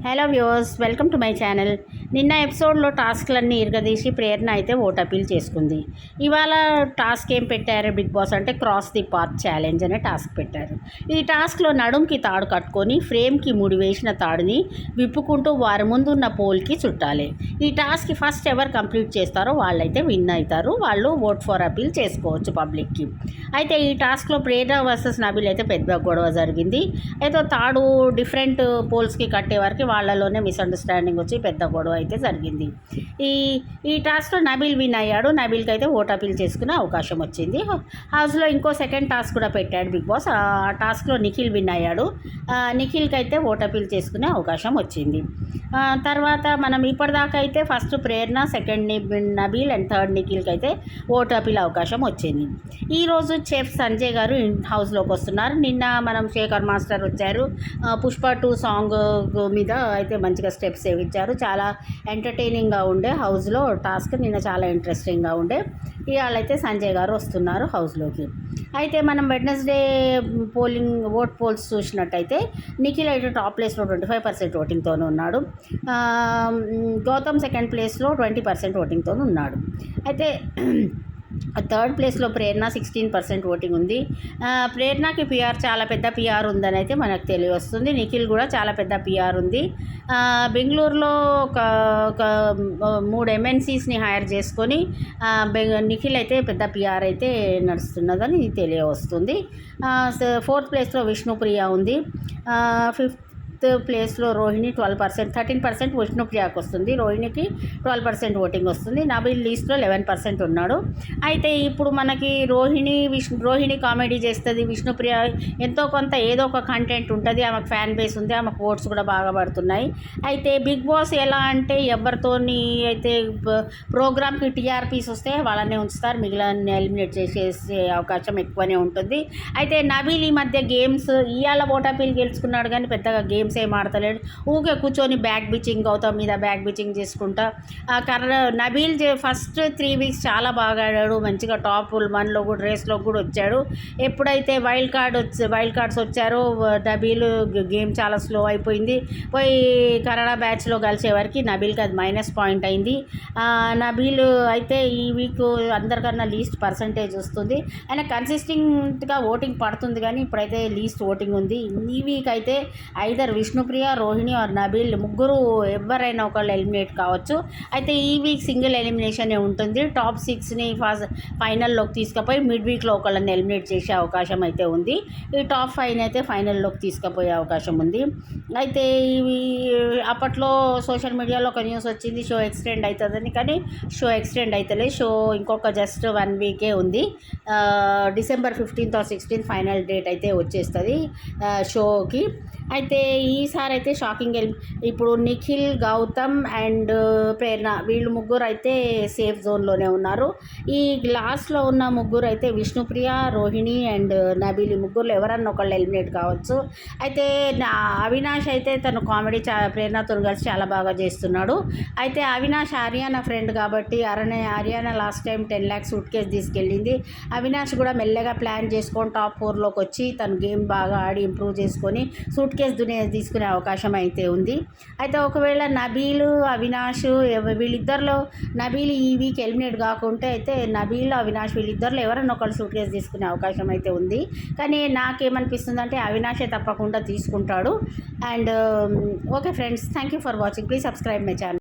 Hello viewers, welcome to my channel. నిన్న ఎపిసోడ్లో టాస్క్లన్నీ ఇరగదీసి ప్రేరణ అయితే ఓట్ అపీల్ చేసుకుంది. ఇవాళ టాస్క్ ఏం పెట్టారు బిగ్ బాస్ అంటే క్రాస్ ది పాత్ ఛాలెంజ్ అనే టాస్క్ పెట్టారు. ఈ టాస్క్లో నడుంకి తాడు కట్టుకొని ఫ్రేమ్కి ముడి వేసిన తాడుని విప్పుకుంటూ వారి ముందున్న పోల్కి చుట్టాలి. ఈ టాస్క్ ఫస్ట్ ఎవరు కంప్లీట్ చేస్తారో వాళ్ళైతే విన్ అవుతారు. వాళ్ళు ఓట్ ఫర్ అపీల్ చేసుకోవచ్చు పబ్లిక్కి. అయితే ఈ టాస్క్లో ప్రేరణ వర్సెస్ నబీల్ అయితే పెద్ద గొడవ జరిగింది. అయితే తాడు డిఫరెంట్ పోల్స్కి కట్టే వరకు వాళ్ళలోనే మిస్అండర్స్టాండింగ్ వచ్చి పెద్ద గొడవ అయితే జరిగింది. ఈ టాస్క్లో నబీల్ విన్ అయ్యాడు. నబీల్కి అయితే ఓట్ అపీల్ చేసుకునే అవకాశం వచ్చింది. హౌస్లో ఇంకో సెకండ్ టాస్క్ కూడా పెట్టాడు బిగ్ బాస్. ఆ టాస్క్లో నిఖిల్ విన్ అయ్యాడు. నిఖిల్కి అయితే ఓట్ అపీల్ చేసుకునే అవకాశం వచ్చింది. తర్వాత మనం ఇప్పటిదాకా అయితే first Prerna, second Nabeel and third నిఖిల్కి అయితే ఓట్ అపీల్ అవకాశం వచ్చింది. ఈరోజు చెఫ్ సంజయ్ గారు హౌస్లోకి వస్తున్నారు. నిన్న మనం శేఖర్ మాస్టర్ వచ్చారు. పుష్ప 2 సాంగ్ మీద అయితే మంచిగా స్టెప్స్ ఇచ్చారు. చాలా ఎంటర్టైనింగ్గా ఉండే హౌస్లో టాస్క్ నిన్న చాలా ఇంట్రెస్టింగ్గా ఉండే. ఇవాళైతే సంజయ్ గారు వస్తున్నారు హౌస్లోకి. అయితే మనం వెడ్నెస్డే పోల్స్ చూసినట్టయితే నిఖిల్ అయితే టాప్ ప్లేస్లో 25% ఓటింగ్తో ఉన్నాడు. గౌతమ్ సెకండ్ ప్లేస్లో 20% ఓటింగ్తో ఉన్నాడు. అయితే థర్డ్ ప్లేస్లో ప్రేరణ 16% ఓటింగ్ ఉంది. ప్రేరణకి పిఆర్ చాలా పెద్ద పిఆర్ ఉందని అయితే మనకు తెలియవస్తుంది. నిఖిల్ కూడా చాలా పెద్ద పిఆర్ ఉంది. బెంగళూరులో ఒక 3 MNCస్ని హైర్ చేసుకొని నిఖిల్ అయితే పెద్ద పిఆర్ అయితే నడుస్తున్నదని తెలియవస్తుంది. ఫోర్త్ ప్లేస్లో విష్ణుప్రియ ఉంది. ఫిఫ్త్ ప్లేస్లో రోహిణి 12%, 13% విష్ణుప్రియకు వస్తుంది. రోహిణికి 12% ఓటింగ్ వస్తుంది. నబీల్ లీస్ట్లో 11% ఉన్నాడు. అయితే ఇప్పుడు మనకి రోహిణి కామెడీ చేస్తుంది. విష్ణుప్రియ ఎంతో కొంత ఏదో ఒక కంటెంట్ ఉంటుంది. ఆమెకు ఫ్యాన్ బేస్ ఉంది. ఆమెకు ఓట్స్ కూడా బాగా పడుతున్నాయి. అయితే బిగ్ బాస్ ఎలా అంటే ఎవరితోని అయితే ప్రోగ్రామ్కి టీఆర్పీస్ వస్తే వాళ్ళనే ఉంచుతారు, మిగిలిన ఎలిమినేట్ చేసే అవకాశం ఎక్కువనే ఉంటుంది. అయితే నబీల్ ఈ మధ్య గేమ్స్ ఇవాళ ఓట్ అపీల్ గెలుచుకున్నాడు కానీ పెద్దగా గేమ్స్ ఏం ఆడతలేడు. ఊకే కూర్చొని బ్యాక్ బిచింగ్, గౌతమ్ మీద బ్యాక్ బిచింగ్ చేసుకుంటా. నబీల్ ఫస్ట్ 3 వీక్స్ చాలా బాగా ఆడాడు. మంచిగా టాప్ 1లో కూడా రేస్లో కూడా వచ్చాడు. ఎప్పుడైతే వైల్డ్ కార్డ్స్ వచ్చారో నబీల్ గేమ్ చాలా స్లో అయిపోయింది. పోయి కన్నడ బ్యాచ్లో కలిసే వరకు నబీల్కి అది -పాయింట్ అయింది. నబీల్ అయితే ఈ వీక్ అందరికన్నా లీస్ట్ పర్సంటేజ్ వస్తుంది. ఆయన కన్సిస్టెంట్గా ఓటింగ్ పడుతుంది కానీ ఇప్పుడైతే లీస్ట్ ఓటింగ్ ఉంది. ఈ వీక్ అయితే ఐదర్ విష్ణుప్రియ, రోహిణి ఆర్ నబీల్ ముగ్గురు ఎవరైనా ఒకళ్ళు ఎలిమినేట్ కావచ్చు. అయితే ఈ వీక్ సింగిల్ ఎలిమినేషనే ఉంటుంది. టాప్ 6ని ఫైనల్లోకి తీసుకుపోయి మిడ్ వీక్లో ఒకళ్ళని ఎలిమినేట్ చేసే అవకాశం అయితే ఉంది. ఈ టాప్ 5 అయితే ఫైనల్లోకి తీసుకుపోయే అవకాశం ఉంది. అయితే ఇవి అప్పట్లో సోషల్ మీడియాలో ఒక న్యూస్ వచ్చింది షో ఎక్స్టెండ్ అవుతుందని, కానీ షో ఎక్స్టెండ్ అవుతలేదు. షో ఇంకొక జస్ట్ 1 వీకే ఉంది. December 15th or 16th final date అయితే వచ్చేస్తుంది షోకి. అయితే ఈసారి అయితే షాకింగ్ ఇప్పుడు నిఖిల్, గౌతమ్ అండ్ ప్రేరణ వీళ్ళు ముగ్గురు అయితే సేఫ్ జోన్లోనే ఉన్నారు. ఈ లాస్ట్లో ఉన్న ముగ్గురు అయితే విష్ణుప్రియ, రోహిణి అండ్ నబీల్ ముగ్గురులో ఎవరన్నా ఒకళ్ళు ఎలిమినేట్ కావచ్చు. అయితే అవినాష్ అయితే తను కామెడీ ప్రేరణతో కలిసి చాలా బాగా చేస్తున్నాడు. అయితే అవినాష్ ఆర్యానా ఫ్రెండ్ కాబట్టి Ariyana last time 10 lakhs suit case తీసుకెళ్ళింది. అవినాష్ కూడా మెల్లగా ప్లాన్ చేసుకొని టాప్ 4లోకి వచ్చి తను గేమ్ బాగా ఆడి ఇంప్రూవ్ చేసుకొని సూట్ కేసు తీసుకునే అవకాశం అయితే ఉంది. అయితే ఒకవేళ నబీల్, అవినాష్ వీళ్ళిద్దరిలో నబీల్ ఈ వీక్ ఎలిమినేట్ కాకుంటే అయితే నబీల్, అవినాష్ వీళ్ళిద్దరిలో ఎవరైనా ఒకళ్ళు సూట్ కేసు తీసుకునే అవకాశం అయితే ఉంది. కానీ నాకేమనిపిస్తుంది అంటే అవినాషే తప్పకుండా తీసుకుంటాడు. And okay friends, thank you for watching. Please subscribe my channel.